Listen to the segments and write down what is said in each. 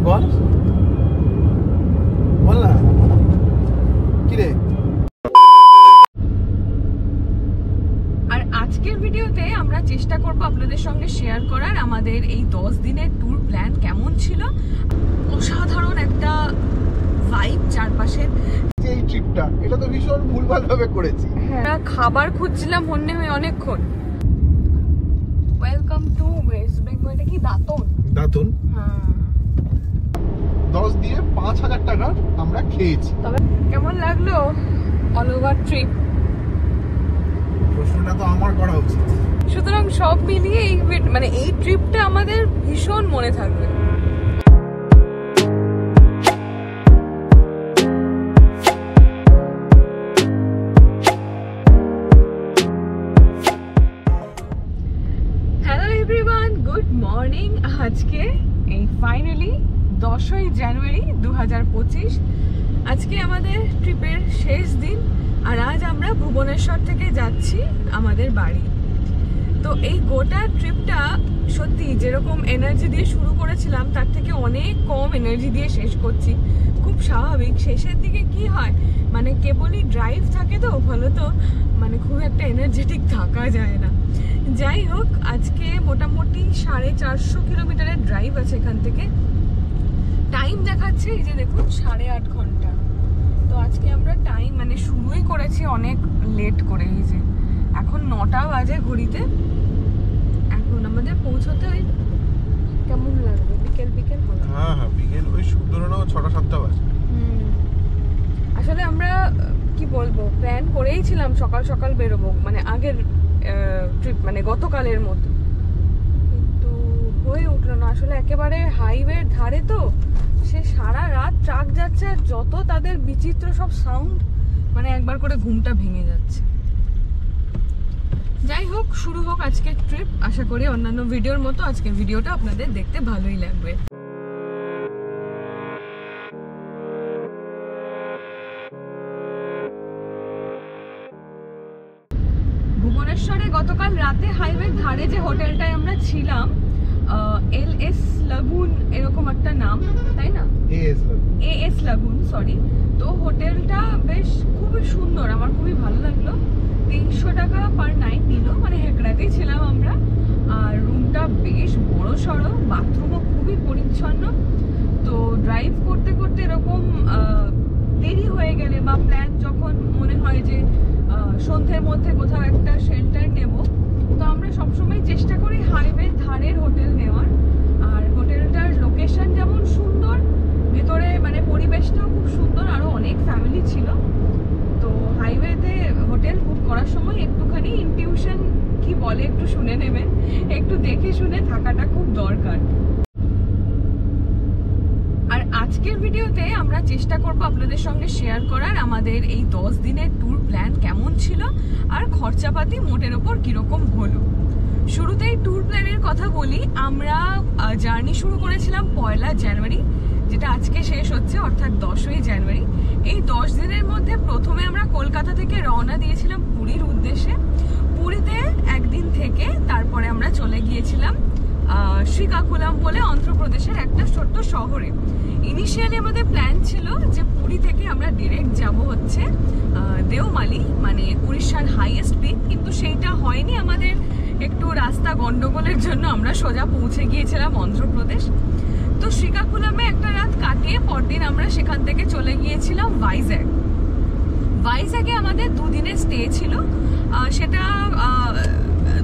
বল বল না কি রে। আর আজকের ভিডিওতে আমরা চেষ্টা করব আপনাদের সঙ্গে শেয়ার করার আমাদের এই 10 দিনের ট্যুর প্ল্যান কেমন ছিল। অসাধারণ একটা ভাইব চারপাশের। এই ট্রিপটা এটা তো ভীষণ ভুলভাল ভাবে করেছি। আমরা খাবার খুঁজছিলাম হন্যে হয়ে অনেকক্ষণ। Welcome to West Bengal. এটা কি দাঁতন? দাঁতন। হ্যাঁ 10 দিয়ে 5000 টাকা আমরা খেয়েছি। তবে কেমন লাগলো অল ওভার ট্রিপ? প্রশ্নটা তো আমার করা উচিত। সুতরাং সব মিলিয়ে এই ট্রিপটা আমাদের ভীষণ মনে থাকবে। Hello everyone, good morning. আজকে এই ফাইনালি 10ই জানুয়ারি 2025। আজকে আমাদের ট্রিপের শেষ দিন আর আজ আমরা ভুবনেশ্বর থেকে যাচ্ছি আমাদের বাড়ি। তো এই গোটা ট্রিপটা সত্যি যেরকম এনার্জি দিয়ে শুরু করেছিলাম তার থেকে অনেক কম এনার্জি দিয়ে শেষ করছি। খুব স্বাভাবিক, শেষের দিকে কি হয় মানে কেবলই ড্রাইভ থাকে তো ফলত খুব একটা এনার্জেটিক থাকা যায় না। যাই হোক, আজকে মোটামুটি 450 কিলোমিটারের ড্রাইভ আছে এখান থেকে। টাইম দেখাচ্ছে এই যে দেখুন 8.5 ঘন্টা। তো আজকে আমরা টাইম শুরুই করেছি অনেক লেট করে। এই যে এখন 9টা বাজে ঘড়িতে। এখন আমাদের পৌঁছতে ওই কেমন লাগবে বিকেল বিকেল হবে। হ্যাঁ বিকেল ওই ধরো 6টা-7টা বাজে। আসলে আমরা কি বলবো প্ল্যান করেই ছিলাম সকাল সকাল বেরোবো, আগের ট্রিপ গতকালের মতো, কিন্তু হয়ে উঠলো না। আসলে একেবারে হাইওয়ের ধারে তো সে সারা রাত ট্রাক যাচ্ছে আর যত তাদের বিচিত্র সব সাউন্ড একবার করে ঘুমটা ভেঙে যাচ্ছে। যাই হোক, শুরু হোক আজকের ট্রিপ। আশা করি অন্যান্য ভিডিওর মতো আজকের ভিডিওটা আপনাদের দেখতে ভালোই লাগবে। ভুবনেশ্বরে গতকাল রাতে হাইওয়ের ধারে যে হোটেলটায় আমরা ছিলাম, LS লাগুন এরকম একটা নাম, তাই না? AS লাগুন, সরি। তো হোটেলটা বেশ খুবই সুন্দর, আমার খুবই ভালো লাগলো। 300 টাকা পার নাইট নিল, হেকড়াতেই ছিলাম আমরা। আর রুমটা বেশ বড় সড়ো, বাথরুমও খুবই পরিচ্ছন্ন। তো ড্রাইভ করতে করতে এরকম দেরি হয়ে গেলে বা প্ল্যান যখন মনে হয় যে সন্ধ্যের মধ্যে কোথাও একটা শেল্টার নেব, তো আমরা সবসময় চেষ্টা করি হাইওয়ের ধারের হোটেল নেওয়ার। আর হোটেলটার লোকেশন যেমন সুন্দর, ভেতরে পরিবেশটাও খুব সুন্দর, আরও অনেক ফ্যামিলি ছিল। তো হাইওয়েতে হোটেল বুক করার সময় একটুখানি ইনটিউশন কি বলে একটু শুনে নেবেন, একটু দেখে শুনে থাকাটা খুব দরকার। আর আজকের ভিডিওতে আমরা চেষ্টা করব আপনাদের সঙ্গে শেয়ার করার আমাদের এই 10 দিনের ট্যুর প্ল্যান কেমন ছিল আর খরচাপাতি মোটের ওপর কিরকম হলো। শুরুতেই ট্যুর প্ল্যানের কথা বলি। আমরা জার্নি শুরু করেছিলাম 1 জানুয়ারি, যেটা আজকে শেষ হচ্ছে, অর্থাৎ 10ই জানুয়ারি। এই 10 দিনের মধ্যে প্রথমে আমরা কলকাতা থেকে রওনা দিয়েছিলাম পুরীর উদ্দেশ্যে। পুরীতে একদিন থেকে তারপরে আমরা চলে গিয়েছিলাম শ্রীকাকুলাম বলে অন্ধ্রপ্রদেশের একটা ছোট্ট শহরে। ইনিশিয়ালি আমাদের প্ল্যান ছিল যে পুরী থেকে আমরা ডিরেক্ট যাব হচ্ছে দেওমালি, উড়িষ্যার হাইয়েস্ট পিক, কিন্তু সেইটা হয়নি। আমাদের একটু রাস্তা গন্ডগোলের জন্য আমরা সোজা পৌঁছে গিয়েছিলাম অন্ধ্রপ্রদেশ। তো শ্রীকাকুলামে একটা রাত কাটিয়ে পরদিন আমরা সেখান থেকে চলে গিয়েছিলাম ভাইজ্যাগে আমাদের 2 দিনের স্টে ছিল। সেটা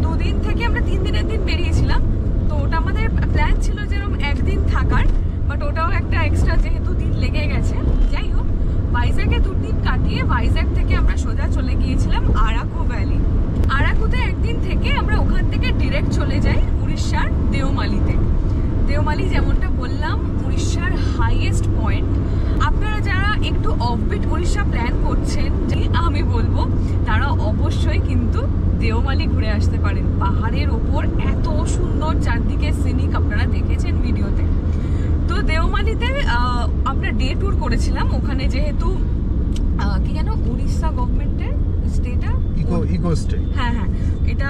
2 দিন থেকে আমরা 3 দিনের দিন বেরিয়েছিলাম। তো ওটা আমাদের প্ল্যান ছিল যেরকম একদিন থাকার, বাট ওটাও একটা এক্সট্রা যেহেতু দিন লেগে গেছে। যাই হোক, ভাইজ্যাগে 2 দিন কাটিয়ে ভাইজ্যাগ থেকে আমরা সোজা চলে গিয়েছিলাম আরাকু ভ্যালি। আরাকুতে একদিন থেকে আমরা ওখান থেকে ডিরেক্ট চলে যাই উড়িষ্যার দেওমালিতে। দেওমালি যেমনটা বললাম উড়িষ্যার হাইয়েস্ট পয়েন্ট। আপনারা যারা একটু অফবিট উড়িষ্যা প্ল্যান করছেন, আমি বলবো তারা অবশ্যই কিন্তু দেওমালি ঘুরে আসতে পারেন। পাহাড়ের ওপর এত সুন্দর চারদিকে সিনিক আপনারা দেখেছেন ভিডিওতে। তো দেওমালিতে আমরা ডে ট্যুর করেছিলাম। ওখানে যেহেতু কি জানো উড়িষ্যা গভর্নমেন্টের স্টেটা ইকো স্টে, হ্যাঁ এটা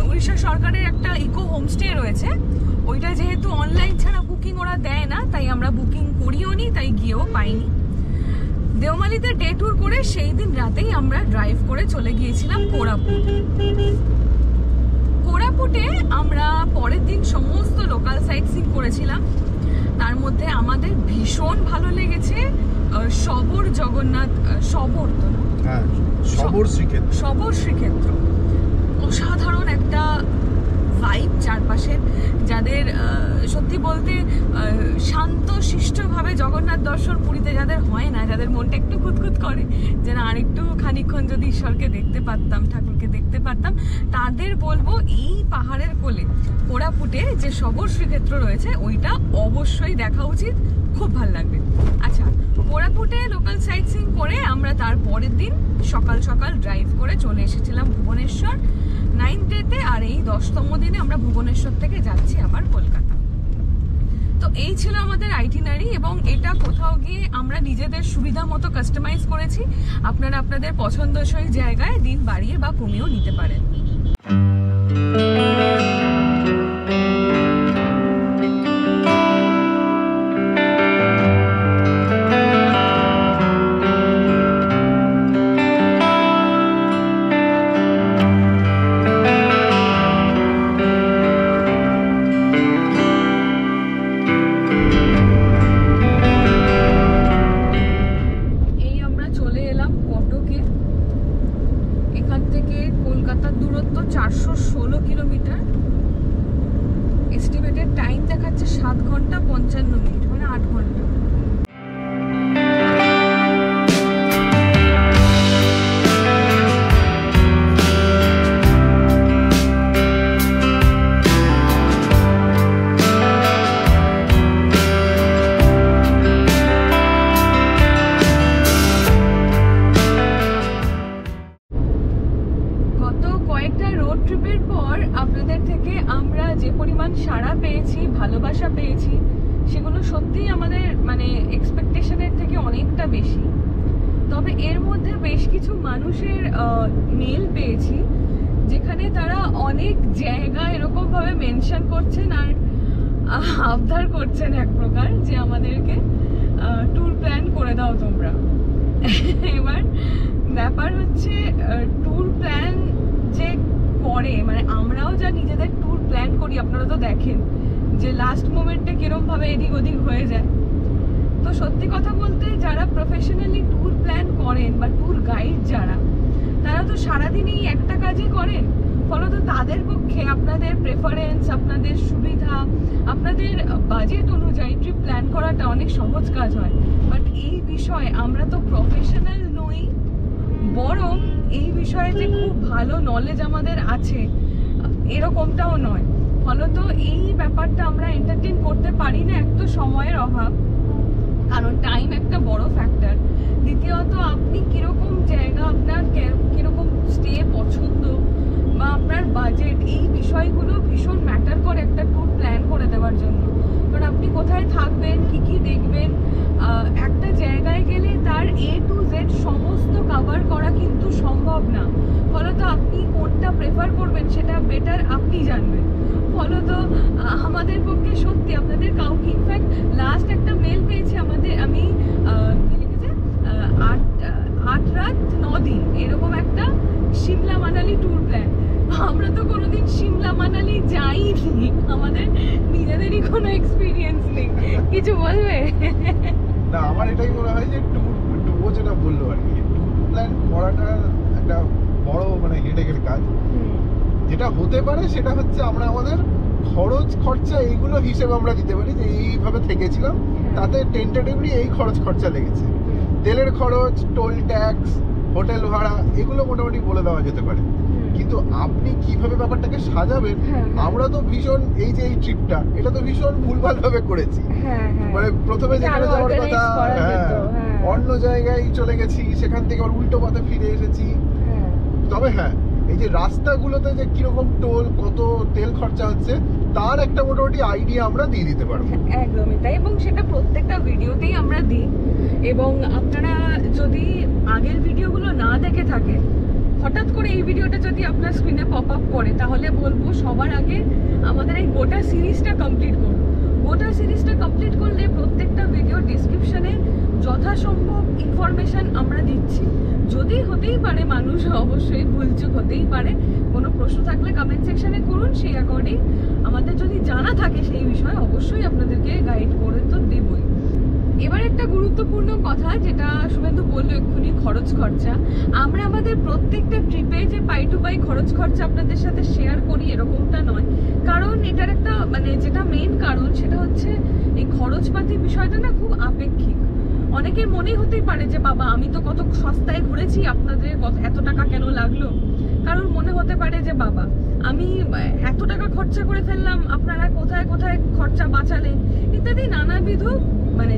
উড়িষ্যা সরকারের একটা ইকো হোমস্টে রয়েছে। ওইটা যেহেতু অনলাইন ছাড়া বুকিং ওরা দেয় না, তাই আমরা বুকিং করিও নি, তাই গিয়েও পাইনি। দেওমালিতে ডে ট্যুর করে সেই দিন রাতেই আমরা ড্রাইভ করে চলে গিয়েছিলাম কোরাপুট। কোরাপুটে আমরা পরের দিন সমস্ত লোকাল সাইট সিন করেছিলাম। তার মধ্যে আমাদের ভীষণ ভালো লেগেছে শবর জগন্নাথ, শবর তো না, হ্যাঁ শবর শ্রীক্ষেত্র, শবর শ্রীক্ষেত্র। অসাধারণ একটা ভাইব চারপাশের, যাদের সত্যি বলতে শান্ত শিষ্টভাবে জগন্নাথ দর্শন পুরীতে যাদের হয় না, যাদের মনটা একটু খুঁতখুত করে যে না আরেকটু খানিকক্ষণ যদি ঈশ্বরকে দেখতে পারতাম, ঠাকুরকে দেখতে পারতাম, তাদের বলবো এই পাহাড়ের কোলে কোরাপুটে যে শবর শ্রীক্ষেত্র রয়েছে ওইটা অবশ্যই দেখা উচিত, খুব ভালো লাগবে। আচ্ছা, কোরাপুটে লোকাল সাইট সিইং করে আমরা তার পরের দিন সকাল সকাল ড্রাইভ করে চলে এসেছিলাম ভুবনেশ্বর 9th ডেতে, আর এই 10তম দিনে আমরা ভুবনেশ্বর থেকে যাচ্ছি আবার কলকাতা। তো এই ছিল আমাদের আইটিনারি, এবং এটা কোথাও গিয়ে আমরা নিজেদের সুবিধা মতো কাস্টমাইজ করেছি। আপনারা আপনাদের পছন্দসই জায়গায় দিন বাড়িয়ে বা কমিয়েও নিতে পারেন। কলকাতার দূরত্ব 416 কিলোমিটার, এস্টিমেটেড টাইম দেখাচ্ছে 7 ঘন্টা 55 মিনিট, মানে 8 ঘন্টা। ট্রিপের পর আপনাদের থেকে আমরা যে পরিমাণ সাড়া পেয়েছি, ভালোবাসা পেয়েছি, সেগুলো সত্যিই আমাদের মানে এক্সপেকটেশনের থেকে অনেকটা বেশি। তবে এর মধ্যে বেশ কিছু মানুষের মেল পেয়েছি যেখানে তারা অনেক জায়গা এরকমভাবে মেনশন করছেন আর আবদার করছেন এক প্রকার যে আমাদেরকে ট্যুর প্ল্যান করে দাও তোমরা। এবার ব্যাপার হচ্ছে ট্যুর প্ল্যান যে করে, মানে আমরাও যা নিজেদের ট্যুর প্ল্যান করি আপনারা তো দেখেন যে লাস্ট মোমেন্টে কিরম ভাবে এদিক ওদিক হয়ে যায়। তো সত্যি কথা বলতে যারা প্রফেশনালি ট্যুর প্ল্যান করেন বা ট্যুর গাইড যারা, তারা তো সারাদিনই একটা কাজই করেন, ফলত তাদের পক্ষে আপনাদের প্রেফারেন্স, আপনাদের সুবিধা, আপনাদের বাজেট অনুযায়ী ট্রিপ প্ল্যান করাটা অনেক সহজ কাজ হয়। বাট এই বিষয়ে আমরা তো প্রফেশনাল নই, বরং এই বিষয়ে যে খুব ভালো নলেজ আমাদের আছে এরকমটাও নয়। ফলত এই ব্যাপারটা আমরা এন্টারটেইন করতে পারি না, এক তো সময়ের অভাব, কারণ টাইম একটা বড় ফ্যাক্টর। দ্বিতীয়ত আপনি কিরকম জায়গা, আপনার কিরকম স্টে পছন্দ বা আপনার বাজেট, এই বিষয়গুলো ভীষণ ম্যাটার করে একটা ট্যুর প্ল্যান করে দেওয়ার জন্য। কারণ আপনি কোথায় থাকবেন, কি দেখবেন, একটা জায়গায় গেলে তার A to Z সমস্ত কভার করা কিন্তু সম্ভব না। ফলত আপনি কোনটা প্রেফার করবেন সেটা বেটার আপনি জানবেন। ফলত আমাদের পক্ষে সত্যি আপনাদের কাউকে, ইনফ্যাক্ট লাস্ট একটা মেল পেয়েছি আমাদের, আমি কি লিখেছে 8 রাত 9 দিন এরকম একটা সিমলা মানালি ট্যুর প্ল্যান। আমরা তো কোনোদিন সিমলা মানালি যাইনি, আমাদের নিজেদেরই কোনো এক্সপিরিয়েন্স নেই। কিছু বলবে? না, আমার এটাই মনে হয় যে ট্যুর যেটা বললো আর কি, ট্যুর প্ল্যান করাটা একটা বড় মানে হেডেকের কাজ। যেটা হতে পারে সেটা হচ্ছে আমরা আমাদের খরচ খরচা এইগুলো হিসেবে আমরা দিতে পারি যে এইভাবে থেকেছিলাম, তাতে টেন্টেটিভলি এই খরচ খরচা লেগেছে, তেলের খরচ, টোল ট্যাক্স, হোটেল ভাড়া, এগুলো মোটামুটি বলে দেওয়া যেতে পারে। কিন্তু আপনি কিভাবে ব্যাপারটাকে সাজাবেন, আমরা তো ভীষণ, এই যে এই ট্রিপটা এটা তো ভীষণ ভুলভাল ভাবে করেছি। মানে প্রথমে যেখানে যাওয়ার কথা অন্য জায়গায় চলে গেছি, সেখান থেকে আবার উল্টো পথে ফিরে এসেছি। তবে হ্যাঁ, এই যে রাস্তাগুলোতে যে কিরকম টোল, কত তেল খরচা হচ্ছে, তার একটা মোটামুটি আইডিয়া আমরা দিয়ে দিতে পারবো। একদমই তাই, এবং সেটা প্রত্যেকটা ভিডিওতেই আমরা দিই। এবং আপনারা যদি আগের ভিডিওগুলো না দেখে থাকেন, হঠাৎ করে এই ভিডিওটা যদি আপনার স্ক্রিনে পপ আপ করে, তাহলে বলবো সবার আগে আমাদের এই গোটা সিরিজটা কমপ্লিট করুন। গোটা সিরিজটা কমপ্লিট করলে প্রত্যেক যথাসম্ভব ইনফরমেশন আমরা দিচ্ছি। যদি হতেই পারে, মানুষ অবশ্যই ভুলচুক হতেই পারে, কোনো প্রশ্ন থাকলে কমেন্ট সেকশনে করুন, সেই অ্যাকর্ডিং আমাদের যদি জানা থাকে সেই বিষয়ে অবশ্যই আপনাদেরকে গাইড করে তো দেবই। এবার একটা গুরুত্বপূর্ণ কথা, যেটা শুভেন্দু বললো এক্ষুনি, খরচ খরচা। আমরা আমাদের প্রত্যেকটা ট্রিপে যে পাই টু পাই খরচ খরচা আপনাদের সাথে শেয়ার করি এরকমটা নয়, কারণ এটার একটা মানে যেটা মেইন কারণ সেটা হচ্ছে এই খরচপাতি বিষয়টা না খুব আপেক্ষিক। অনেকের মনেই হতেই পারে যে বাবা আমি তো কত সস্তায় ঘুরেছি, আপনাদের এত টাকা কেন লাগলো। কারণ মনে হতে পারে যে বাবা আমি এত টাকা খরচা করে ফেললাম, আপনারা কোথায় কোথায় খরচা বাঁচালেন, ইত্যাদি নানাবিধ মানে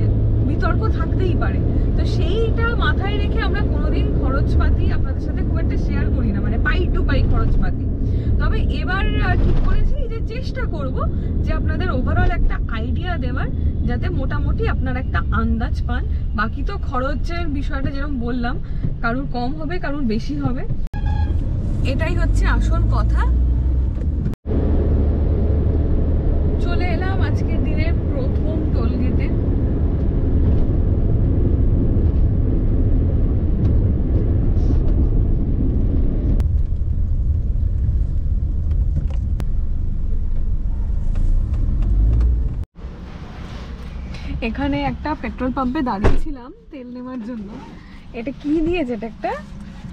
বিতর্ক থাকতেই পারে। তো সেইটা মাথায় রেখে আমরা কোনোদিন খরচপাতি আপনাদের সাথে খুব একটা শেয়ার করি না, মানে পাই টু পাই খরচপাতি। তবে এবার ঠিক করেছি যে চেষ্টা করব যে আপনাদের ওভারঅল একটা আইডিয়া দেওয়ার, যাতে মোটামুটি আপনারা একটা আন্দাজ পান। বাকি তো খরচের বিষয়টা যেরকম বললাম, কারুর কম হবে কারুর বেশি হবে, এটাই হচ্ছে আসল কথা। চলে এলাম আজকের দিনের প্রথম টোলগেটে। এখানে একটা পেট্রোল পাম্পে দাঁড়িয়েছিলাম তেল নেওয়ার জন্য। এটা কি দিয়েছে?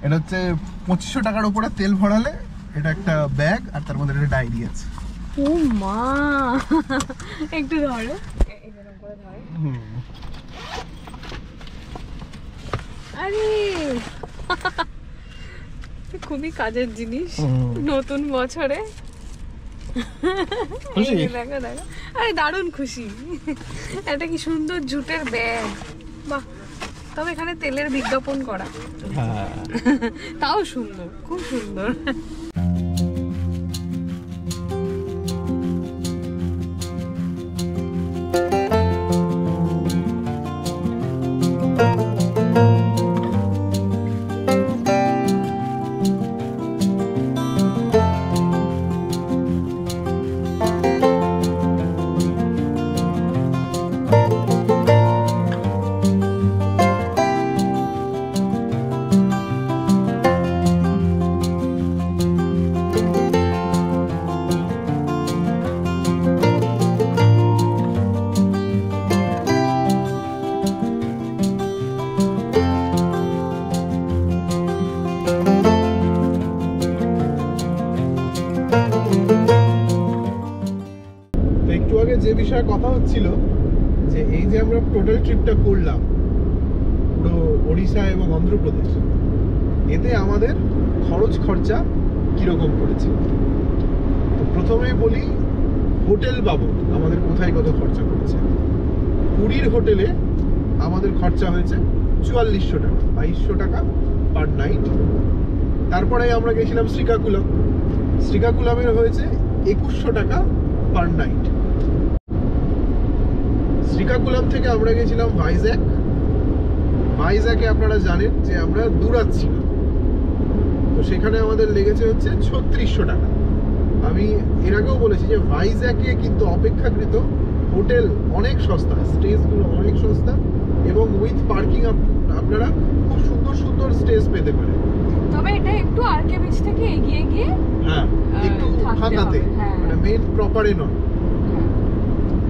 এটা হচ্ছে 2500 টাকার উপরে তেল ভরালে এটা একটা ব্যাগ, আর তার মধ্যে একটা ডায়েরি আছে। ও মা, একটু ধরো, এরকম করে ধরো। আরে খুবই কাজের জিনিস নতুন বছরে। দেখো দেখো, আরে দারুণ খুশি। এটা কি সুন্দর জুটের ব্যাগ, বাহ। তবে এখানে তেলের বিজ্ঞাপন করা, তাও সুন্দর, খুব সুন্দর। যে বিষয়ে কথা হচ্ছিল যে এই যে আমরা টোটাল ট্রিপটা করলাম পুরো ওড়িশা এবং অন্ধ্রপ্রদেশ, এতে আমাদের খরচ খরচা কিরকম পড়েছে। তো প্রথমেই বলি হোটেল বাবদ আমাদের কোথায় কত খরচা পড়েছে। পুরীর হোটেলে আমাদের খরচা হয়েছে 4400 টাকা, 2200 টাকা পার নাইট। তারপরে আমরা গেছিলাম শ্রীকাকুলাম, শ্রীকাকুলামের হয়েছে 2100 টাকা পার নাইট। শ্রীকাকুলাম থেকে আমরা গেছিলাম ভাইজ্যাক। ভাইজ্যাকে আপনারা জানেন যে আমরা দূরাচ্ছিলাম, তো সেখানে আমাদের লেগেছে হচ্ছে 3600 টাকা। আমি এর আগেও বলেছি যে ভাইজ্যাকে কিন্তু অপেক্ষাকৃত হোটেল অনেক সস্তা, স্টেজগুলো অনেক সস্তা, এবং উইথ পার্কিং আপনারা খুব সুন্দর সুন্দর স্টেজ পেতে পারেন। তবে এটা একটু আরকে বিচ থেকে এগিয়ে গিয়ে, হ্যাঁ একটু ফাঁকাতে, মানে মেন প্রপারে নয়।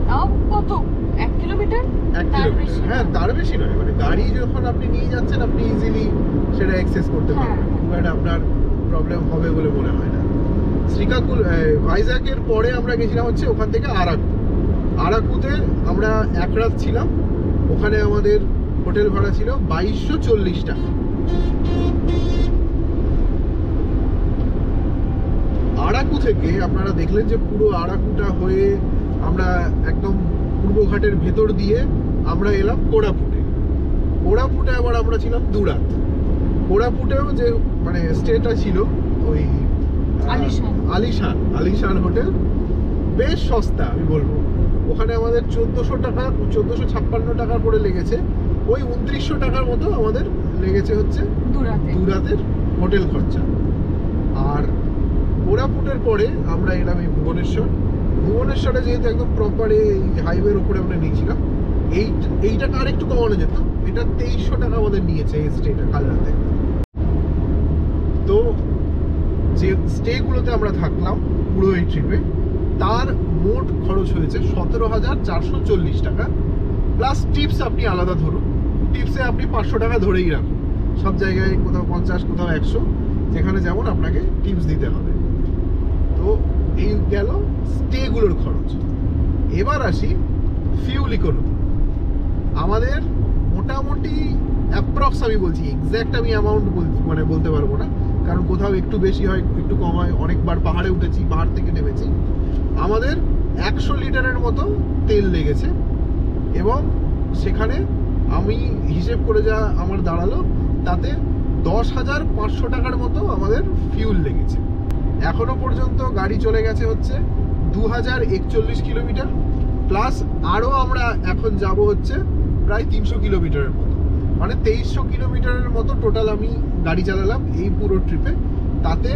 তাও কত, 1 কিলোমিটার? 1 কিলোমিটার, হ্যাঁ তার বেশি নয়। মানে গাড়ি যখন আপনি নিয়ে যাচ্ছেন আপনি ইজিলি সেটা অ্যাক্সেস করতে পারবেন, খুব একটা আপনার প্রবলেম হবে বলে মনে হয় না। ভাইজ্যাকের পরে আমরা গেছিলাম হচ্ছে ওখান থেকে আরাকু। আরাকুতে আমরা এক রাত ছিলাম, ওখানে আমাদের হোটেল ভাড়া ছিল 2240 টাকা। আরাকু থেকে আপনারা দেখলেন যে পুরো আরাকুটা হয়ে আমরা একদম পূর্বঘাটের ভেতর দিয়ে আমরা এলাম কোরাপুটে। কোরাপুটে আবার আমরা ছিলাম দুরাত। কোরাপুটেও যে মানে স্টেটা ছিল ওই আলিশান হোটেল, বেশ সস্তা আমি বলবো। ওখানে আমাদের 1456 টাকা করে লেগেছে, ওই 2900 টাকার মতো আমাদের লেগেছে হচ্ছে দুরাতের হোটেল খরচা। আর কোরাপুটের পরে আমরা এলাম এই ভুবনেশ্বরে যেহেতু একদম প্রপার এই হাইওয়ের উপরে আমরা নিয়েছিলাম, এই টাকা আর একটু কমানো যেত, এটা 2300 টাকা আমাদের নিয়েছে এই স্টেটা কালরাতে। তো যে স্টেগুলোতে আমরা থাকলাম পুরো এই ট্রিপে, তার মোট খরচ হয়েছে 17,440 টাকা, প্লাস টিপস আপনি আলাদা ধরুন। টিপসে আপনি 500 টাকা ধরেই রাখুন, সব জায়গায় কোথাও 50 কোথাও 100, যেখানে যেমন আপনাকে টিপস দিতে হবে। তো এই গেল স্টেগুলোর খরচ। এবার আসি ফিউল ইকোনমি। আমাদের মোটামুটি অ্যাপ্রক্স আমি বলছি, এক্স্যাক্ট আমি অ্যামাউন্ট মানে বলতে পারবো না, কারণ কোথাও একটু বেশি হয় একটু কম হয়, অনেকবার পাহাড়ে উঠেছি, পাহাড় থেকে নেমেছি। আমাদের 100 লিটারের মতো তেল লেগেছে, এবং সেখানে আমি হিসেব করে যা আমার দাঁড়ালো তাতে 10,500 টাকার মতো আমাদের ফিউল লেগেছে। এখনো পর্যন্ত গাড়ি চলে গেছে হচ্ছে 2041 কিলোমিটার, প্লাস আরও আমরা এখন যাব হচ্ছে প্রায় 300 কিলোমিটারের মতো, মানে 2300 কিলোমিটারের মতো টোটাল আমি গাড়ি চালালাম এই পুরো ট্রিপে। তাতে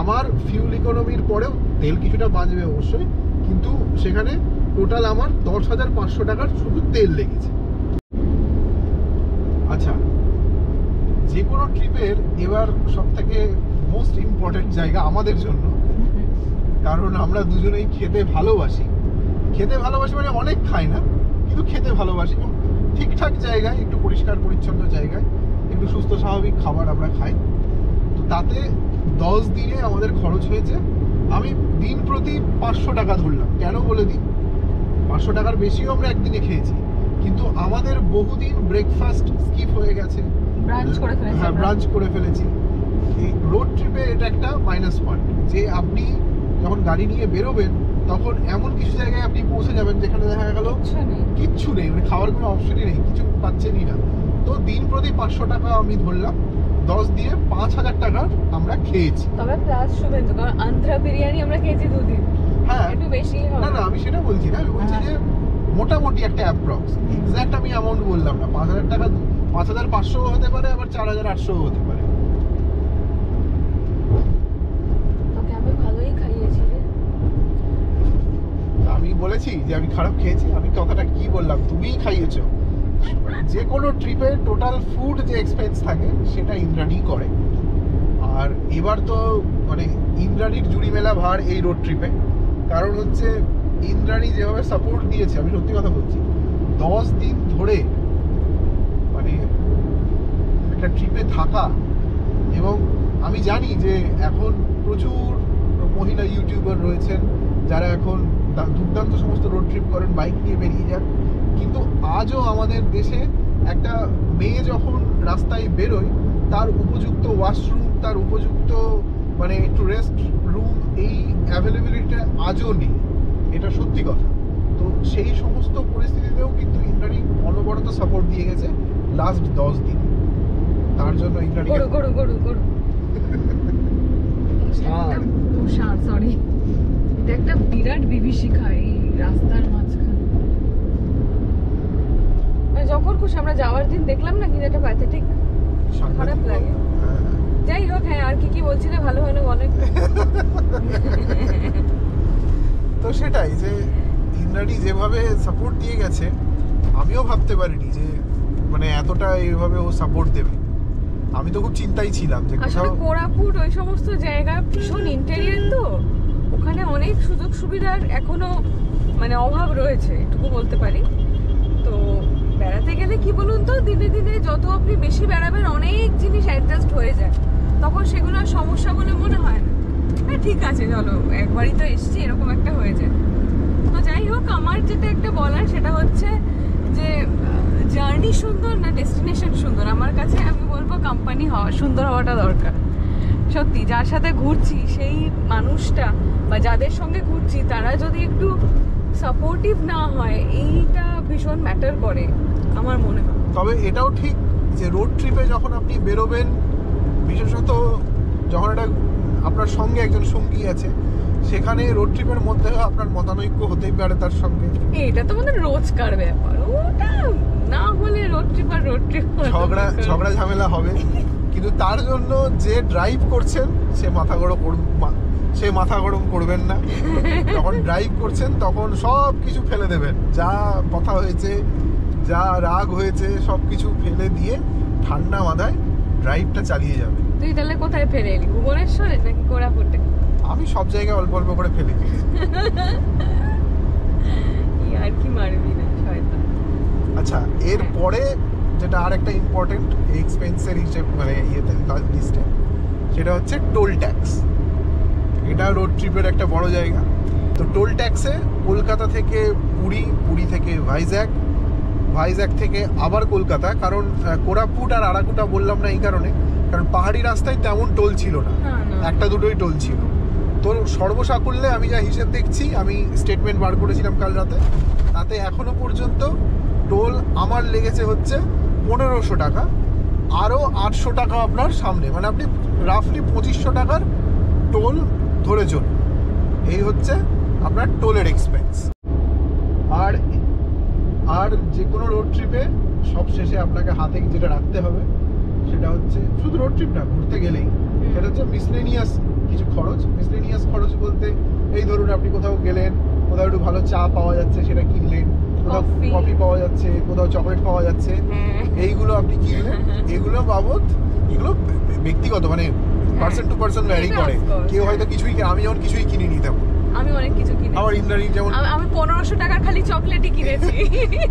আমার ফিউল ইকোনমির পরেও তেল কিছুটা বাঁচবে অবশ্যই, কিন্তু সেখানে টোটাল আমার 10,500 টাকার শুধু তেল লেগেছে। আচ্ছা, যে কোনো ট্রিপের এবার সব থেকে মোস্ট ইম্পর্টেন্ট জায়গা আমাদের জন্য, কারণ আমরা দুজনেই খেতে ভালোবাসি। খেতে ভালোবাসি মানে অনেক খাই না, কিন্তু খেতে ভালোবাসি ঠিকঠাক জায়গায়, একটু পরিষ্কার পরিচ্ছন্ন জায়গায়, একটু সুস্থ স্বাভাবিক খাবার আমরা খাই। তো তাতে 10 দিনে আমাদের খরচ হয়েছে, আমি দিন প্রতি 500 টাকা ধরলাম। কেন বলে দিই, 500 টাকার বেশিও আমরা একদিনে খেয়েছি, কিন্তু আমাদের বহুদিন ব্রেকফাস্ট স্কিপ হয়ে গেছে, ব্রাঞ্চ করে ফেলেছি। এই রোড ট্রিপে এটা একটা মাইনাস পয়েন্ট, যে আপনি যখন গাড়ি নিয়ে বেরোবেন তখন এমন কিছু জায়গায় আপনি পৌঁছে যাবেন যেখানে দেখা গেল কিচ্ছু নেই, মানে খাওয়ার কোনো অপশনই নেই, কিছু পাচ্ছেনই না। তো দিন প্রতি 500 টাকা আমি ধরলাম, 10 দিয়ে 5,000 টাকা আমরা খেয়েছি। তবে প্লাস শুভেন্দু, কারণ আন্ধ্রা বিরিয়ানি আমরা খেয়েছি 2 দিন, হ্যাঁ একটু বেশি হবে। না আমি সেটা বলছি না, আমি বলছি যে মোটামুটি একটা অ্যাপ্রক্স, এক্স্যাক্ট আমি অ্যামাউন্ট বললাম না। 5,000 টাকা, 5,500 হতে পারে, আবার 4,800 হতে পারে। আমি বলেছি যে আমি খারাপ খেয়েছি? আমি কথাটা কি বললাম, তুমিই খাইয়েছো। যে কোনো ট্রিপে টোটাল ফুড যে এক্সপেন্স থাকে সেটা ইন্দ্রাণী করে। আর এবার তো মানে ইন্দ্রাণীর জুড়ি মেলা ভার এই রোড ট্রিপে, কারণ হচ্ছে ইন্দ্রাণী যেভাবে সাপোর্ট দিয়েছে, আমি সত্যি কথা বলছি, 10 দিন ধরে মানে একটা ট্রিপে থাকা। এবং আমি জানি যে এখন প্রচুর মহিলা ইউটিউবার রয়েছেন যারা এখন দুর্দান্ত সমস্ত রোড ট্রিপ করেন, বাইক নিয়ে বেরিয়ে যান, কিন্তু আজও আমাদের দেশে একটা মেয়ে যখন রাস্তায় বেরোয় তার উপযুক্ত ওয়াশরুম, তার উপযুক্ত মানে একটু রেস্ট রুম, এই অ্যাভেলেবিলিটিটা আজও নেই, এটা সত্যি কথা। তো সেই সমস্ত পরিস্থিতিতেও কিন্তু ইন্দ্রাণী অনবরত সাপোর্ট দিয়ে গেছে লাস্ট 10 দিন। তার জন্য ইন্দ্রাণী সরি, এটা একটা বিরাট বিভীষিকা এই রাস্তার মাঝখানে। যখন খুশি আমরা যাওয়ার দিন দেখলাম না, কিন্তু একটা প্যাথেটিক, খারাপ লাগে। যাই হোক, হ্যাঁ আর কি বলছিলে, ভালো হলো বলেন। তো সেটাই, যে ইন্দ্রাণী যেভাবে সাপোর্ট দিয়ে গেছে, আমিও ভাবতে পারিনি যে মানে এতটা এইভাবে ও সাপোর্ট দেবে। আমি তো খুব চিন্তাই ছিলাম যে আসলে কোরাপুট ওই সমস্ত জায়গা ভীষণ ইন্টেরিয়র, তো ওখানে অনেক সুযোগ সুবিধার এখনো মানে অভাব রয়েছে, এটুকু বলতে পারি। তো বেড়াতে গেলে কি বলুন তো, দিনে দিনে যত আপনি বেশি বেড়াবেন অনেক জিনিস অ্যাডজাস্ট হয়ে যায়, তখন সেগুলো আর সমস্যা বলে মনে হয় না। হ্যাঁ ঠিক আছে, চলো একবারই তো এসছি, এরকম একটা হয়ে যায়। তো যাই হোক, আমার যেটা একটা বলার সেটা হচ্ছে যে জার্নি সুন্দর না ডেস্টিনেশন সুন্দর, আমার কাছে আমি বলবো কোম্পানি সুন্দর হওয়াটা দরকার। সত্যি যার সাথে ঘুরছি সেই মানুষটা বা যাদের সঙ্গে ঘুরছি তারা যদি একটু সাপোর্টিভ না হয়, এইটা ভীষণ ম্যাটার করে আমার মনে হয়। তবে এটাও ঠিক যে রোড ট্রিপে যখন আপনি বেরোবেন, বিশেষত যখন একটা আপনার সঙ্গে একজন সঙ্গী আছে, সেখানে রোড ট্রিপের মধ্যে আপনার মতানৈক্য হতেই পারে তার সঙ্গে। এটা তো আমাদের রোজকার ব্যাপার, ওটা না হলে রোড ট্রিপ আর রোড ট্রিপ ঝগড়া ঝামেলা হবে, কিন্তু তার জন্য যে ড্রাইভ করছেন সে মাথা গরম করবেন না। যখন ড্রাইভ করছেন তখন সব কিছু ফেলে দেবেন, যা কথা হয়েছে যা রাগ হয়েছে সবকিছু ফেলে দিয়ে ঠান্ডা মাথায় ড্রাইভটা চালিয়ে যাবে। তুই তাহলে কোথায় ফেলে এলি, ভুবনেশ্বরে নাকি কোরাপুটে? আমি সব জায়গায় অল্প অল্প করে ফেলে দিই। আর কি মারবি না শয়তান। আচ্ছা, এরপরে যেটা আর একটা ইম্পর্টেন্ট এক্সপেন্সের হিসেব মানে ইয়েতে লিস্টে, সেটা হচ্ছে টোল ট্যাক্স। এটা রোড ট্রিপের একটা বড় জায়গা। তো টোল ট্যাক্সে কলকাতা থেকে পুরী, পুরী থেকে ভাইজ্যাগ, ভাইজ্যাগ থেকে আবার কলকাতা, কারণ কোরাপুট আর আরাকুটা বললাম না এই কারণে, কারণ পাহাড়ি রাস্তায় তেমন টোল ছিল না, একটা দুটোই টোল ছিল। তো সর্বসাকুল্যে আমি যা হিসেব দেখছি, আমি স্টেটমেন্ট বার করেছিলাম কাল রাতে, তাতে এখনো পর্যন্ত টোল আমার লেগেছে হচ্ছে 1500 টাকা, আরও 800 টাকা আপনার সামনে, মানে আপনি রাফলি 2500 টাকার টোল ধরে চলুন। এই হচ্ছে আপনার টোলের এক্সপেন্স। আর যে কোনো রোড ট্রিপে সব শেষে আপনাকে হাতে যেটা রাখতে হবে সেটা হচ্ছে, শুধু রোড ট্রিপ না, ঘুরতে গেলেই, সেটা হচ্ছে মিসলেনিয়াস কিছু খরচ। মিসলেনিয়াস খরচ বলতে এই ধরুন আপনি কোথাও গেলেন, কোথাও একটু ভালো চা পাওয়া যাচ্ছে সেটা কিনলেন, কোথাও কফি পাওয়া যাচ্ছে, কোথাও চকলেট পাওয়া যাচ্ছে, এইগুলো আপনি কিনলেন। এগুলো বাবদ, এগুলো ব্যক্তিগত মানে পার্সন টু পার্সন ভ্যারি করে। কেউ হয়তো কিছুই, আমি যেমন কিছুই কিনিনি তেমন, আমি অনেক কিছু কিনেছি। আমার ইন্দ্রাণী যেমন, আমি 1500 টাকার খালি চকলেটই কিনেছি।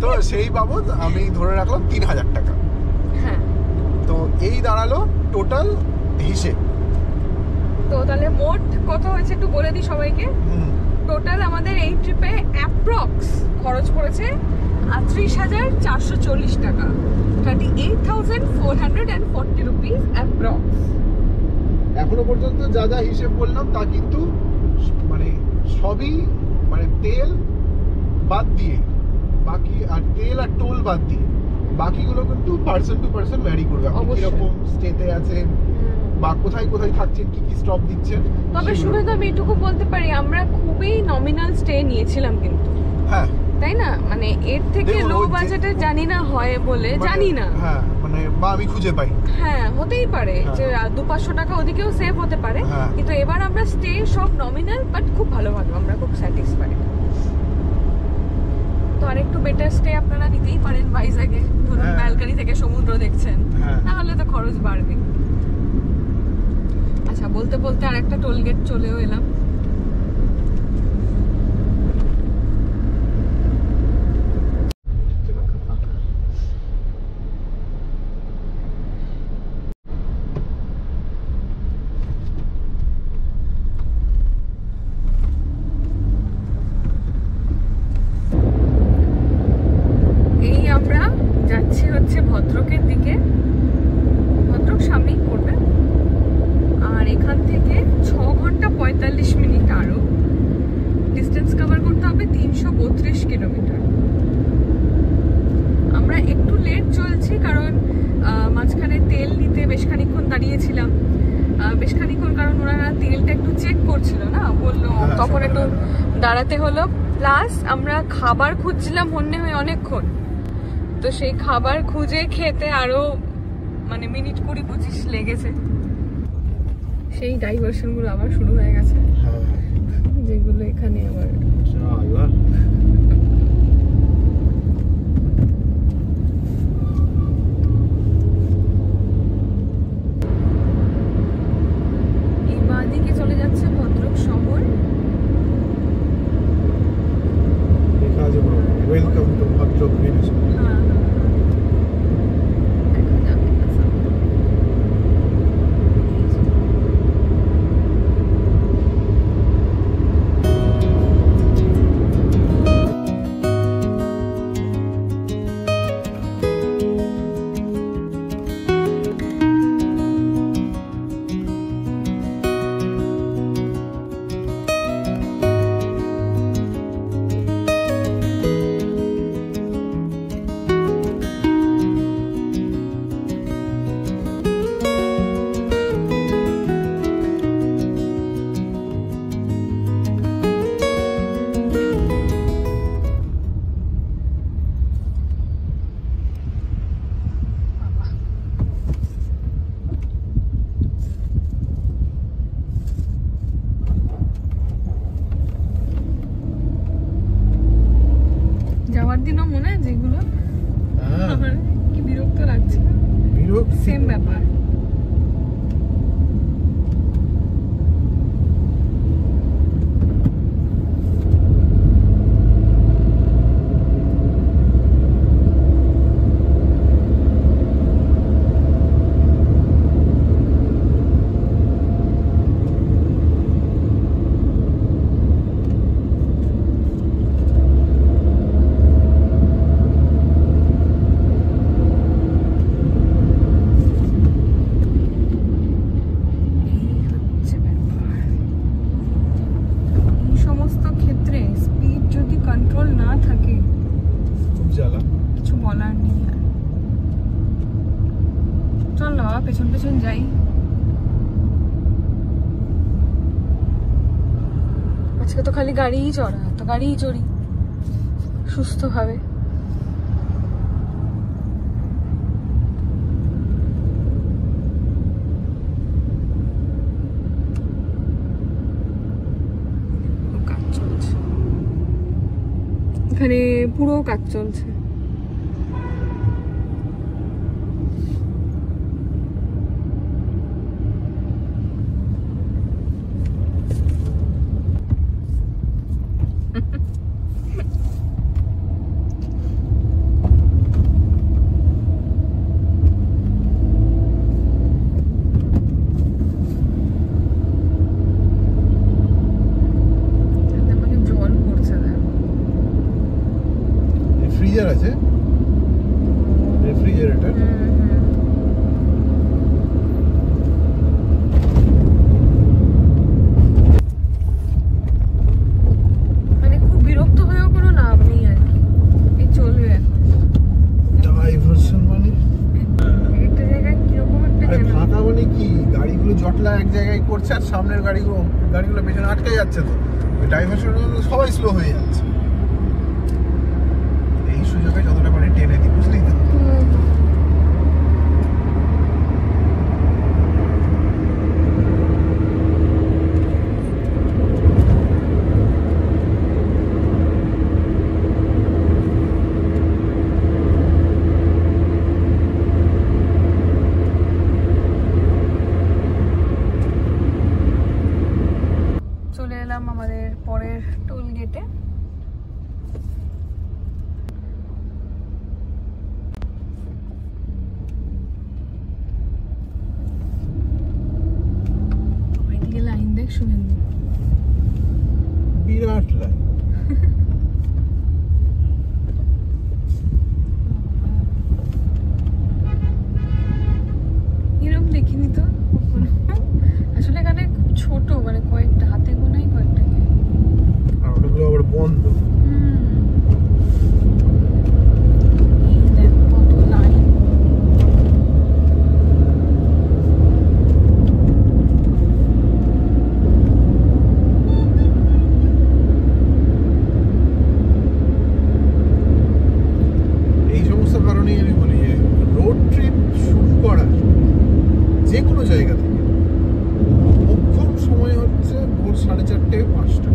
তো সেই বাবদ আমি ধরে রাখলাম 3000 টাকা। হ্যাঁ, তো এই দাঁড়ালো টোটাল হিসেব। তো তাহলে মোট কত হয়েছে একটু বলে দিই সবাইকে। টোটাল আমাদের এই ট্রিপে অ্যাপ্রক্স খরচ পড়েছে 38,440 টাকা, 38,440 রুপিস অ্যাপ্রক্স। এখনো পর্যন্ত যা যা হিসেব বললাম তা কিন্তু মানে সবই মানে তেল বাদ দিয়ে বাকি, আর তেল আর টোল বাদ দিয়ে বাকিগুলো কিন্তু পার্সন টু পার্সন ভ্যারি করবে। আপনি কিরকম স্টেতে আছেন বা কোথায় কোথায় থাকছেন, কি কি স্টপ দিচ্ছেন। তবে শুধু তো আমি এটুকু বলতে পারি, আমরা খুবই নমিনাল স্টে নিয়েছিলাম কিন্তু, হ্যাঁ তাই না, মানে এর থেকে লো বাজেটে জানি না হয় বলে জানি না, হ্যাঁ মানে বা আমি খুঁজে পাই, হ্যাঁ হতেই পারে যে 200-500 টাকা ওদিকেও সেভ হতে পারে, কিন্তু এবার আমরা স্টে সব নমিনাল বাট খুব ভালো ভালো, আমরা খুব স্যাটিসফাইড। তো আর একটু বেটার স্টে আপনারা নিতেই পারেন ভাইজ্যাগে, ধরুন ব্যালকনি থেকে সমুদ্র দেখছেন, তাহলে তো খরচ বাড়বে। আচ্ছা, বলতে বলতে আর একটা টোল গেট চলেও এলাম। এই আমরা যাচ্ছি হচ্ছে ভদ্রকের দিকে, ভদ্রক সামনেই পড়বে, আর এখান থেকে 6 ঘন্টা 45 মিনিট আরো ডিস্টেন্স কভার করতে হবে, 332 কিলোমিটার। আমরা একটু লেট চলছি কারণ মাঝখানে তেল নিতে বেশ খানিকক্ষণ দাঁড়িয়েছিলাম, বেশ খানিকক্ষণ, কারণ ওনারা তেলটা একটু চেক করছিল না, বললো তখন একটু দাঁড়াতে হলো। প্লাস আমরা খাবার খুঁজছিলাম হন্যে হয়ে অনেকক্ষণ, তো সেই খাবার খুঁজে খেতে আরো মানে মিনিট 20-25 লেগেছে। সেই ডাইভারশন গুলো আবার শুরু হয়ে গেছে, যেগুলো এখানে আবার এই বাঁদিকে চলে যাচ্ছে ভদ্রক শহর। Welcome to Bhadrak municipal. যাওয়ার দিনও মনে হয় যেগুলো সেম ব্যাপার। পেছন পেছন যাই। আজকে তো খালি গাড়িই চড়া, তো গাড়িই চড়ি সুস্থ ভাবে। কাজ চলছে এখানে, পুরো কাজ চলছে। ফ্রিজার আছে, রেফ্রিজারেটর। মানে খুব বিরক্ত হয়েও কোনো লাভ নেই আর কি, এই চলবে এখন। ডাইভারশন মানে একটা জায়গায় কিরকম একটা ফাঁকা মানে কি, গাড়িগুলো জটলা এক জায়গায় করছে আর সামনের গাড়িগুলো পেছনে আটকে যাচ্ছে, তো ডাইভারশন সবাই স্লো হয়ে যাচ্ছে। এই সুযোগে যতটা পারি টেনে দিই, বুঝলি তো। চলে এলাম আমাদের পরের টোল গেটে। ওইদিকে লাইন দেখ শুভেন্দু, বিরাট লাইন। এরকম দেখিনি তো কখনো। আসলে এখানে খুব ছোট, মানে কয়েকটা হাতে গোনাই কয়েকটা, আর ওগুলো আবার বন্ধ। এই সমস্ত কারণেই আমি বলি যে রোড ট্রিপ শুরু করার যে কোনো জায়গা থেকে মোক্ষম সময় হচ্ছে ভোর 4:30 5টা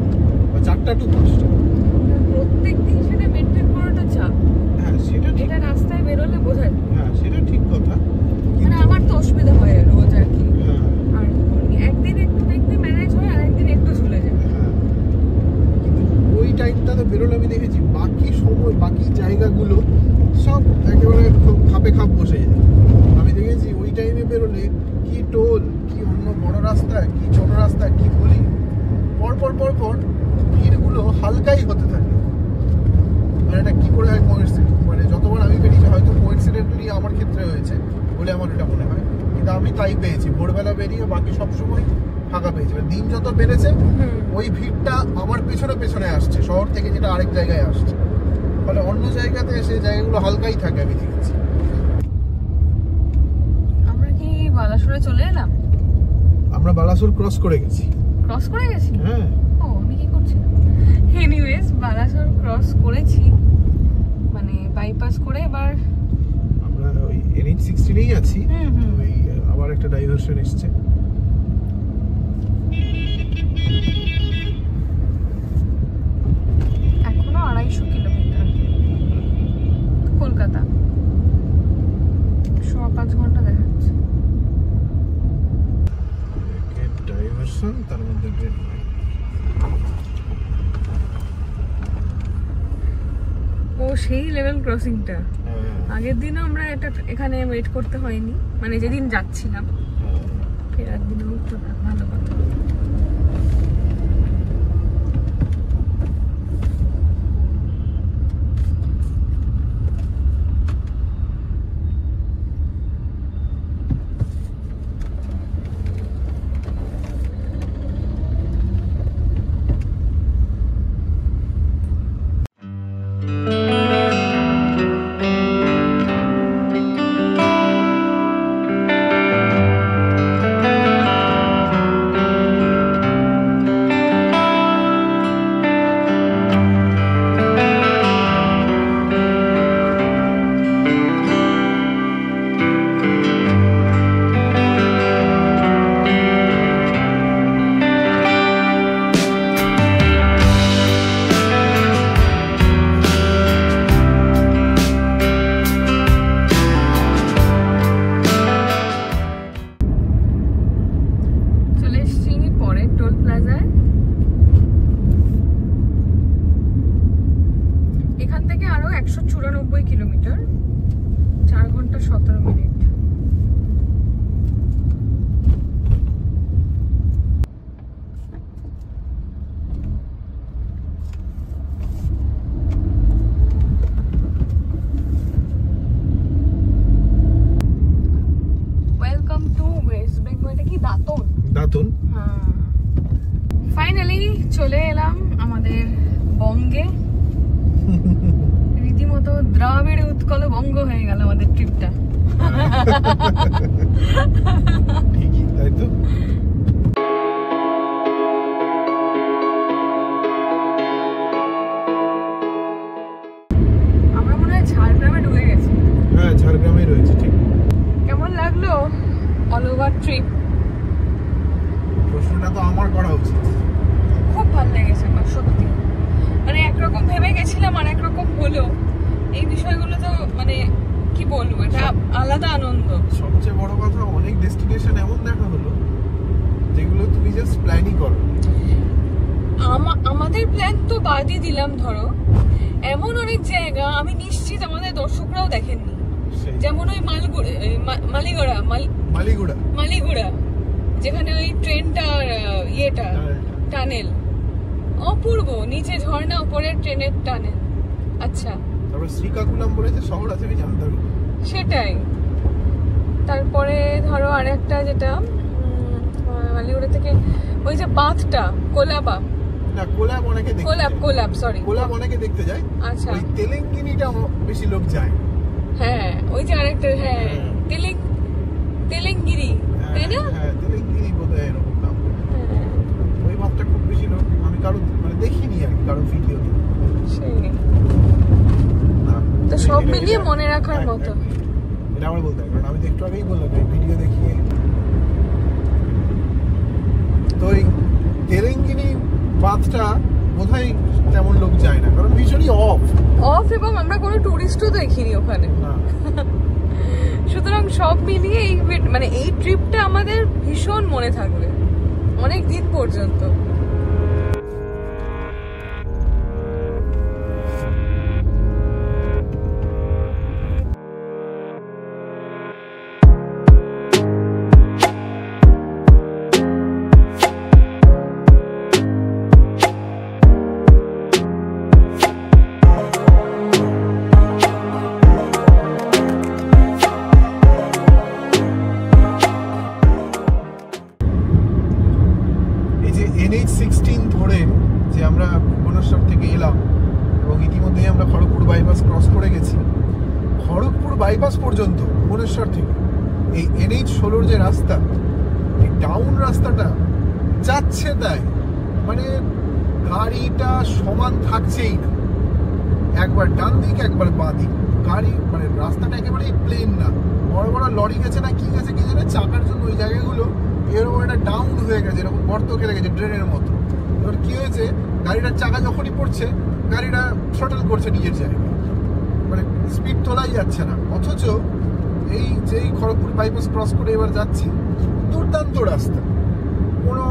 বা 4টা টু 5টা। প্রত্যেকদিন সেটা মেনটেন করাটা চাপ। হ্যাঁ সেটা ঠিক, এটা রাস্তায় বেরোলে বোঝা যায়। হ্যাঁ সেটা ঠিক কথা, মানে আমার তো অসুবিধা হয় রোজ আর কি। হ্যাঁ আর একদিন একটু দেখতে ম্যানেজ হয়, আর একদিন একটু চলে যায়। হ্যাঁ, কিন্তু ওই টাইমটাতে বেরোলে আমি দেখেছি বাকি সময় বাকি জায়গাগুলো সব একেবারে খাপে খাপ বসে যায়। আমি দেখেছি ওই টাইমে বেরোলে কি টোল, কি অন্য বড় রাস্তা, কি ছোট রাস্তা, কি বলি, পরপর পরপর ভিড়গুলো হালকাই হতে থাকে। মানে এটা কি করে হয় মানে যতবার আমি বেরিয়েছি হয়তো কোইন্সিডেন্টালি আমার ক্ষেত্রে হয়েছে বলে আমার এটা মনে হয়, কিন্তু আমি তাই পেয়েছি। ভোরবেলা বেরিয়ে বাকি সব সময় ফাঁকা পেয়েছি। দিন যত বেড়েছে ওই ভিড়টা আমার পেছনে পেছনে আসছে শহর থেকে, যেটা আরেক জায়গায় আসছে, ফলে অন্য জায়গাতে এসে জায়গাগুলো হালকাই থাকে আমি দেখেছি। আমরা কি বালাসোরে চলে এলাম? আমরা বালাসোর ক্রস করে গেছি। ক্রস করে গেছি? হ্যাঁ। ও আমি কি করছিলাম। এনিওয়েজ বালাসোর ক্রস করেছি, মানে বাইপাস করে। এবার আমরা ওই NH 16-এই আছি। ওই আবার একটা ডাইভারশন এসছে। এখনো 250 কিলোমিটার কলকাতা, 5.25 ঘন্টা দেখা। ও সেই লেভেল ক্রসিংটা আগের দিনও আমরা এটা এখানে ওয়েট করতে হয়নি, মানে যেদিন যাচ্ছিলাম ফেরার দিনও ভালো কথা। এখান থেকে আরো 194 কিলোমিটার, 4 ঘন্টা 17 minute. Welcome to West Bengal. এটা কি দাঁতন? দাঁতন। হ্যাঁ, ফাইনালি চলে এলাম আমাদের বঙ্গে। রীতিমতো দ্রাবিড় উৎকল বঙ্গ হয়ে গেল আমাদের ট্রিপটা। ঠিকই তাই তো। আমরা মনে হয় ঝাড়গ্রামে ঢুকে গেছি। হ্যাঁ, ঝাড়গ্রামে রয়েছে। ঠিক। কেমন লাগলো অল ওভার ট্রিপ? প্রশ্নটা তো আমার করা উচিত। খুব ভালো লেগেছে আমার, সত্যি। মানে একরকম ভেবে গেছিলাম আর একরকম হলো। এই বিষয়গুলো তো মানে কি বলবো, এটা আলাদা আনন্দ। সবচেয়ে বড় কথা, অনেক ডেস্টিনেশন এমন দেখা হলো যেগুলো তুমি জাস্ট প্ল্যানই করো। আমাদের প্ল্যান তো বাদই দিলাম, ধরো এমন অনেক জায়গা আমি নিশ্চিত আমাদের দর্শকরাও দেখেননি। যেমন ওই মালিগুড়া, যেখানে ওই ট্রেনটার ইয়েটা টানেল, অপূর্ব, নিচে ঝর্ণা, উপরে ট্রেনের টানেল। আচ্ছা, তারপর শ্রীকাকুলাম বলে যে শহর আছে, আমি জানতাম। সেটাই। তারপরে ধরো আরেকটা যেটা মালিগুড়া থেকে ওই যে বাঁধটা, কোলাব অনেকে দেখতে যায়। আচ্ছা, ওই তেলেঙ্গিনিটা বেশি লোক যায়। হ্যাঁ, ওই যে আরেকটা, হ্যাঁ তেলেঙ্গিরি, তাই না? হ্যাঁ, তেলেঙ্গিরি বোধহয় এরকম নাম। ওই মাত্রা খুব বেশি লোক আমি কারো মানে দেখিনি আর কি, কারো ভিডিওতে। তো সব মিলিয়ে মনে রাখার মতো। এটা আমার বলতে হয়, কারণ আমি তো একটু আগেই বললাম ভিডিও দেখিয়ে। তো ওই তেলেঙ্গিনি বাঁধটা বোধহয় তেমন লোক যায় না, কারণ ভীষণই অফ, এবং আমরা কোনো টুরিস্টও দেখিনি ওখানে। সুতরাং সব মিলিয়ে এই ট্রিপটা আমাদের ভীষণ মনে থাকবে অনেক দিন পর্যন্ত। NH16 ধরে যে আমরা ভুবনেশ্বর থেকে এলাম এবং ইতিমধ্যেই আমরা খড়গপুর বাইপাস ক্রস করে গেছি। খড়গপুর বাইপাস পর্যন্ত ভুবনেশ্বর থেকে এই NH16 যে রাস্তা, এই ডাউন রাস্তাটা যাচ্ছে তাই, মানে গাড়িটা সমান থাকছেই না, একবার ডান দিক একবার বাঁ দিক। গাড়ি মানে রাস্তাটা একেবারে প্লেন না, বড় বড় লরি গেছে না কি গেছে কি জানে, চাকার জন্য ওই জায়গাগুলো এরকম একটা ডাউন হয়ে গেছে, এরকম গর্ত খেলে গেছে ড্রেনের মতো। এবার কি হয়েছে, গাড়িটার চাকা যখনই পড়ছে গাড়িটা শটল করছে নিজের জায়গায়, মানে স্পিড তোলাই যাচ্ছে না। অথচ এই যেই খড়গপুর বাইপাস ক্রস করে এবার যাচ্ছি, দুর্দান্ত রাস্তা, কোনো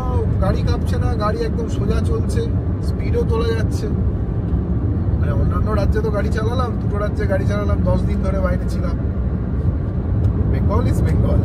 গাড়ি কাঁপছে না, গাড়ি একদম সোজা চলছে, স্পিডও তোলা যাচ্ছে। মানে অন্যান্য রাজ্যে তো গাড়ি চালালাম, দুটো রাজ্যে গাড়ি চালালাম, 10 দিন ধরে বাইরে ছিলাম। বেঙ্গল ইজ বেঙ্গল।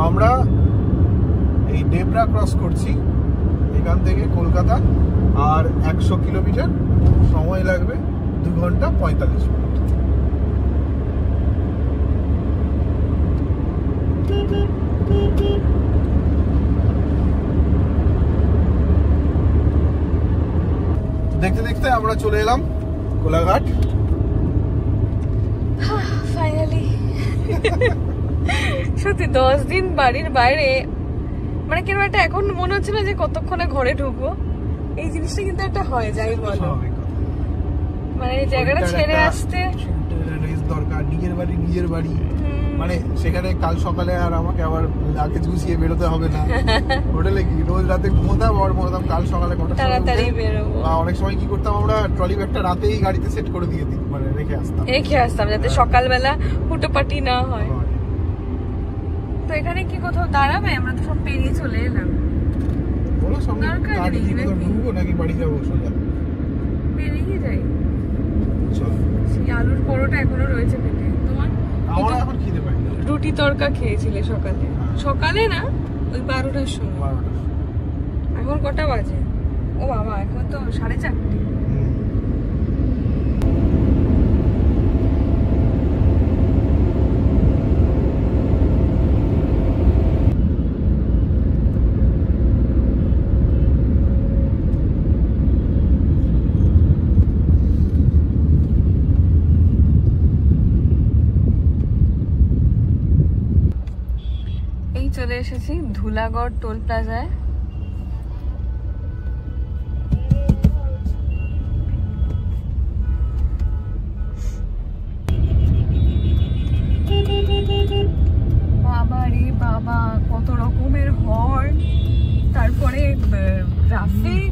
আমরা এই ডেবরা ক্রস করছি এখান থেকে কলকাতা, আর 100 কিলোমিটার, সময় লাগবে 2 ঘন্টা 45 মিনিট। দেখতে দেখতে আমরা চলে এলাম কোলাঘাট। ফাইনালি সত্যি 10 দিন বাড়ির বাইরে, মানে কেন একটা এখন মনে হচ্ছে না যে কতক্ষণে ঘরে ঢুকবো। এই জিনিসটা কিন্তু একটা হয়, যাই বলো, মানে এই জায়গাটা ছেড়ে আসতে দরকার। নিজের বাড়ি মানে সেখানে কাল সকালে আর আমাকে আবার লাগেজ গুছিয়ে বেরোতে হবে না। হোটেলে কি রোজ রাতে ঘুমোতাম, আর ঘুমোতাম কাল সকালে কটার সময় বেরোবো। অনেক সময় কি করতাম, আমরা ট্রলি ব্যাগটা রাতেই গাড়িতে সেট করে দিয়ে দিই, মানে রেখে আসতাম যাতে সকালবেলা হুটোপাটি না হয়। তো এখানে কি কোথাও দাঁড়াবে? আমরা তো সব পেরিয়ে চলে এলাম। বলো সঙ্গে গাড়ি ঢুকবো নাকি বাড়ি যাবো? সোজা বেরিয়ে যাই। চলো। সেই আলুর পরোটা এখনো রয়েছে পেটে। তোমার? আমার এখন খিদে পায় না। রুটি তড়কা খেয়েছিলে সকালে? সকালে না, ওই 12টার সময়। এখন কটা বাজে? ও বাবা, এখন তো 4:30। চলে এসেছি ধুলাগড় টোল প্লাজায়। বাবা রে বাবা, কত রকমের হর্ন, তারপরে ট্রাফিক,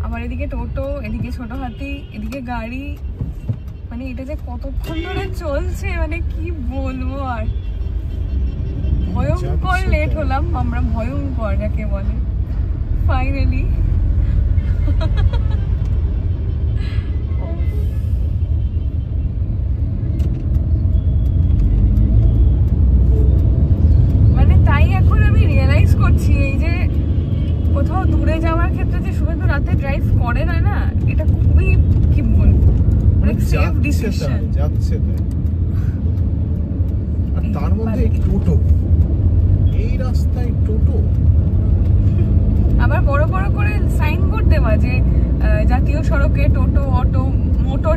আবার এদিকে টোটো, এদিকে ছোট হাতি, এদিকে গাড়ি। মানে এটা যে কতক্ষণ ধরে চলছে, মানে কি বলবো। আর ভয়ঙ্কর লেট হলাম আমরা, ভয়ঙ্কর যাকে বলে। ফাইনালি মানে তাই এখন আমি রিয়েলাইজ করছি, এই যে কোথাও দূরে যাওয়ার ক্ষেত্রে যে শুধু রাতে ড্রাইভ করে না, এটা খুবই কি বলবো, অনেক সেফ ডিসিশন। যাচ্ছে আর তার মধ্যে টোটো, এই রাস্তায় টোটো, আবার বড় বড় করে সাইনবোর্ড দেওয়া যে জাতীয় সড়কে টোটো, অটো, মোটর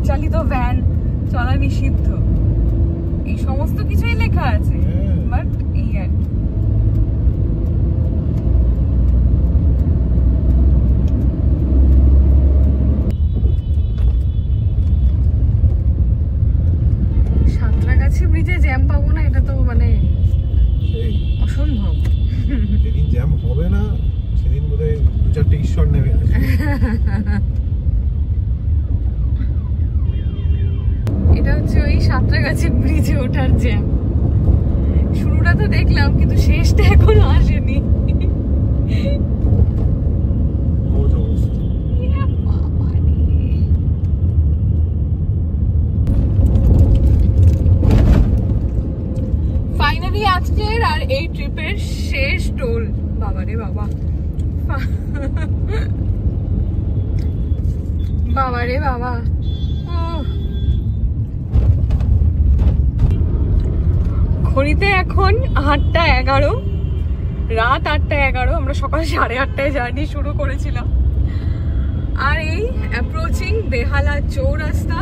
চালিত ভ্যান চলা নিষিদ্ধ, এই সমস্ত কিছুই লেখা আছে। বাট এই আর সাঁতরাগাছি ব্রিজে জ্যাম পাবো না, এটা তো মানে অসম্ভব। যেদিন জ্যাম হবে না সেদিন বোধহয় 2-4টে ঈশ্বর নেমে আসবে। এটা হচ্ছে ওই সাঁতরাগাছি ব্রিজে ওঠার জ্যাম। শুরুটা তো দেখলাম, কিন্তু শেষটা এখনো আসেনি। ফাইনালি আজকের আর এই ট্রিপের শেষ টোল। বাবা রে বাবা, বাবা রে বাবা। ঘড়িতে এখন 8:11, রাত 8:11। আমরা সকাল 8:30টায় জার্নি শুরু করেছিলাম। আর এই অ্যাপ্রোচিং বেহালা চৌরাস্তা।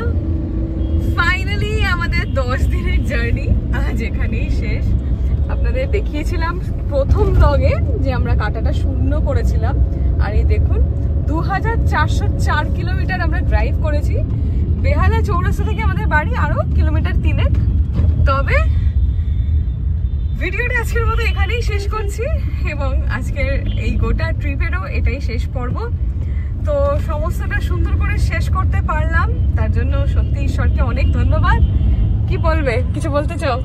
ফাইনালি আমাদের 10 দিনের জার্নি আজ এখানেই শেষ। আপনাদের দেখিয়েছিলাম প্রথম ব্লগে যে আমরা কাটাটা শূন্য করেছিলাম, আর এই দেখুন 2404 কিলোমিটার আমরা ড্রাইভ করেছি। বেহালা চৌরাস্তা থেকে আমাদের বাড়ি আরো কিলোমিটার 3। তবে ভিডিওটা আজকের মতো এখানেই শেষ করছি এবং আজকের এই গোটা ট্রিপেরও এটাই শেষ পর্ব। তো সমস্তটা সুন্দর করে শেষ করতে পারলাম, তার জন্য সত্যি ঈশ্বরকে অনেক ধন্যবাদ। কি বলবে, কিছু বলতে চাও?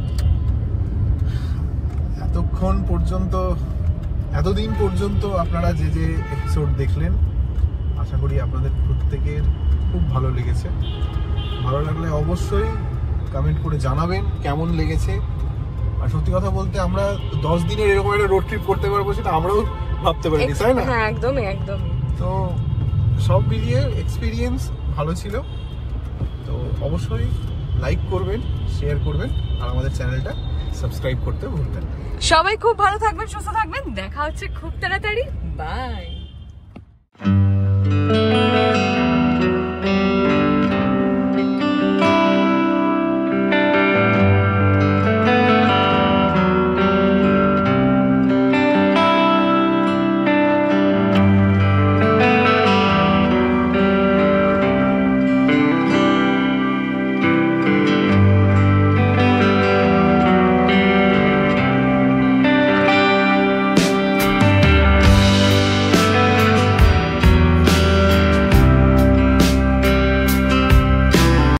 এতদিন পর্যন্ত আপনারা যে যে এপিসোড দেখলেন, আশা করি আপনাদের প্রত্যেকের খুব ভালো লেগেছে। ভালো লাগলে অবশ্যই কমেন্ট করে জানাবেন কেমন লেগেছে। আর সত্যি কথা বলতে আমরা 10 দিনের এরকম একটা রোড ট্রিপ করতে পারবো সেটা আমরাও ভাবতে পারিনি, তাই না? হ্যাঁ, একদমই একদমই। তো সব মিলিয়ে এক্সপিরিয়েন্স ভালো ছিল। তো অবশ্যই লাইক করবেন, শেয়ার করবেন আর আমাদের চ্যানেলটা সাবস্ক্রাইব করতে ভুলবেন না। সবাই খুব ভালো থাকবেন, সুস্থ থাকবেন। দেখা হচ্ছে খুব তাড়াতাড়ি। বাই।